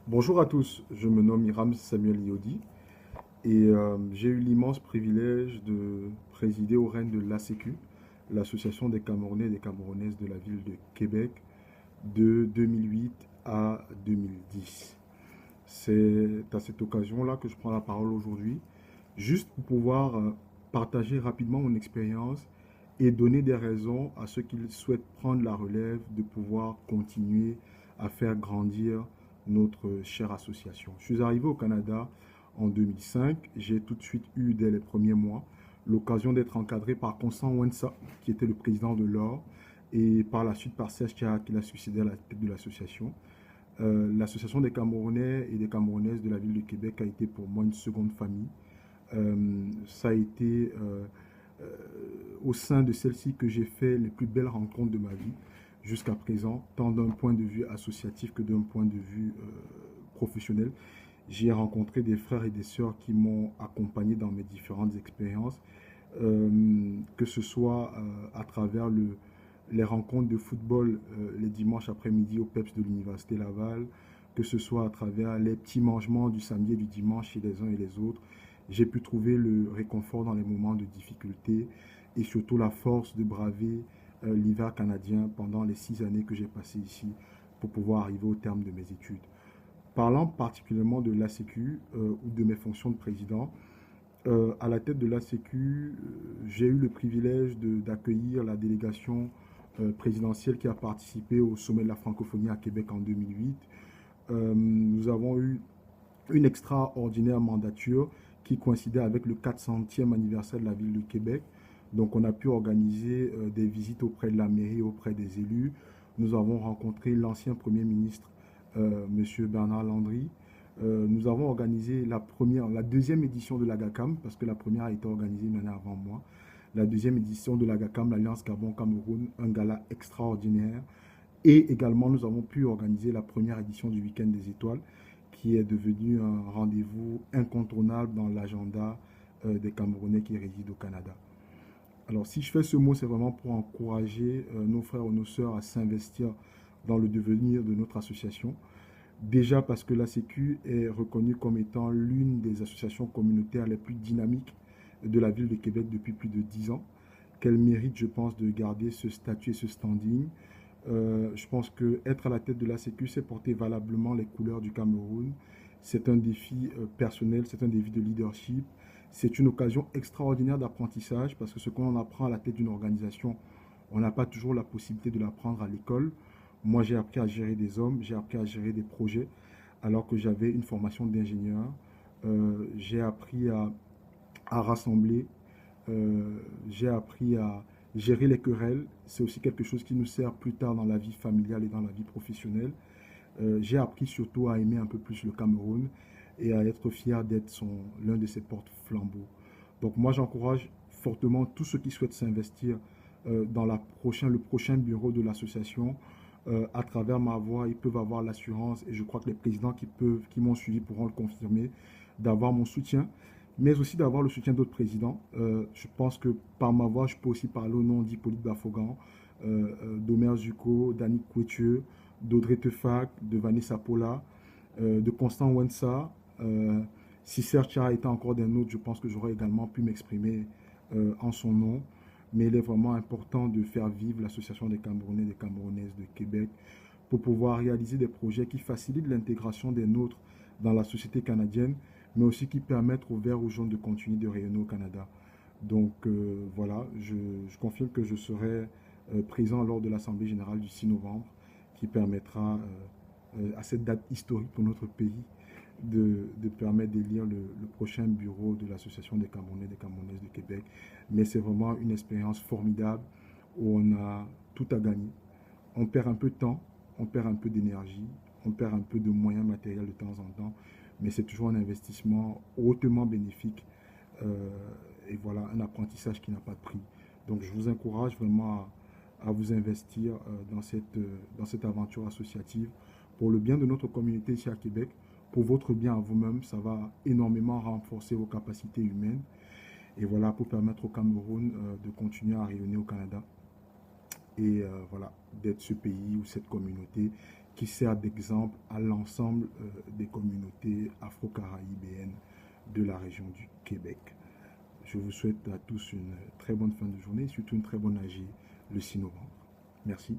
Bonjour à tous, je me nomme Hiram Samuel Yodi et j'ai eu l'immense privilège de présider au règne de l'ACQ, l'Association des Camerounais et des Camerounaises de la ville de Québec, de 2008 à 2010. C'est à cette occasion-là que je prends la parole aujourd'hui, juste pour pouvoir partager rapidement mon expérience et donner des raisons à ceux qui souhaitent prendre la relève de pouvoir continuer à faire grandir notre chère association. Je suis arrivé au Canada en 2005. J'ai tout de suite eu, dès les premiers mois, l'occasion d'être encadré par Constant Wensa, qui était le président de l'OR, et par la suite par Serge Kia, qui l'a succédé à la tête de l'association. L'association des Camerounais et des Camerounaises de la ville de Québec a été pour moi une seconde famille. Ça a été euh, au sein de celle-ci que j'ai fait les plus belles rencontres de ma vie jusqu'à présent, tant d'un point de vue associatif que d'un point de vue professionnel. J'y ai rencontré des frères et des sœurs qui m'ont accompagné dans mes différentes expériences, que ce soit à travers les rencontres de football les dimanches après-midi au PEPS de l'Université Laval, que ce soit à travers les petits mangements du samedi et du dimanche chez les uns et les autres. J'ai pu trouver le réconfort dans les moments de difficulté et surtout la force de braver l'hiver canadien pendant les 6 années que j'ai passées ici pour pouvoir arriver au terme de mes études. Parlant particulièrement de l'ACQ ou de mes fonctions de président, à la tête de l'ACQ, j'ai eu le privilège d'accueillir la délégation présidentielle qui a participé au sommet de la francophonie à Québec en 2008. Nous avons eu une extraordinaire mandature qui coïncidait avec le 400e anniversaire de la ville de Québec. Donc on a pu organiser des visites auprès de la mairie, auprès des élus. Nous avons rencontré l'ancien Premier ministre, M. Bernard Landry. Nous avons organisé la deuxième édition de l'AGACAM, parce que la première a été organisée une année avant moi. La deuxième édition de l'AGACAM, l'Alliance Gabon-Cameroun, un gala extraordinaire. Et également, nous avons pu organiser la première édition du Week-end des Étoiles, qui est devenu un rendez-vous incontournable dans l'agenda des Camerounais qui résident au Canada. Alors, si je fais ce mot, c'est vraiment pour encourager nos frères et nos sœurs à s'investir dans le devenir de notre association. Déjà parce que la Sécu est reconnue comme étant l'une des associations communautaires les plus dynamiques de la ville de Québec depuis plus de 10 ans, qu'elle mérite, je pense, de garder ce statut et ce standing. Je pense qu'être à la tête de la Sécu, c'est porter valablement les couleurs du Cameroun. C'est un défi personnel, c'est un défi de leadership. C'est une occasion extraordinaire d'apprentissage parce que ce qu'on apprend à la tête d'une organisation, on n'a pas toujours la possibilité de l'apprendre à l'école. Moi, j'ai appris à gérer des hommes, j'ai appris à gérer des projets alors que j'avais une formation d'ingénieur. J'ai appris à rassembler, j'ai appris à gérer les querelles. C'est aussi quelque chose qui nous sert plus tard dans la vie familiale et dans la vie professionnelle. J'ai appris surtout à aimer un peu plus le Cameroun et à être fier d'être l'un de ses porte-flambeaux. Donc moi, j'encourage fortement tous ceux qui souhaitent s'investir dans le prochain bureau de l'association. À travers ma voix, ils peuvent avoir l'assurance, et je crois que les présidents qui m'ont suivi pourront le confirmer, d'avoir mon soutien, mais aussi d'avoir le soutien d'autres présidents. Je pense que par ma voix, je peux aussi parler au nom d'Hippolyte Bafogan, d'Omer Zuko, d'Annick Couetieux, d'Audrey Tefac, de Vanessa Paula, de Constant Wensa. Si Serge était encore des nôtres, je pense que j'aurais également pu m'exprimer en son nom. Mais il est vraiment important de faire vivre l'Association des Camerounais et des Camerounaises de Québec pour pouvoir réaliser des projets qui facilitent l'intégration des nôtres dans la société canadienne, mais aussi qui permettent aux Verts aux jaunes de continuer de rayonner au Canada. Donc voilà, je confirme que je serai présent lors de l'Assemblée générale du 6 novembre, qui permettra à cette date historique pour notre pays de permettre d'élire le prochain bureau de l'Association des Camerounais et des Camerounaises de Québec. Mais c'est vraiment une expérience formidable où on a tout à gagner. On perd un peu de temps, on perd un peu d'énergie, on perd un peu de moyens matériels de temps en temps, mais c'est toujours un investissement hautement bénéfique et voilà, un apprentissage qui n'a pas de prix. Donc je vous encourage vraiment à vous investir dans cette aventure associative pour le bien de notre communauté ici à Québec, pour votre bien à vous-même. Ça va énormément renforcer vos capacités humaines et voilà, pour permettre au Cameroun de continuer à rayonner au Canada et voilà, d'être ce pays ou cette communauté qui sert d'exemple à l'ensemble des communautés afro-caribéennes de la région du Québec. Je vous souhaite à tous une très bonne fin de journée et surtout une très bonne AG le 6 novembre. Merci.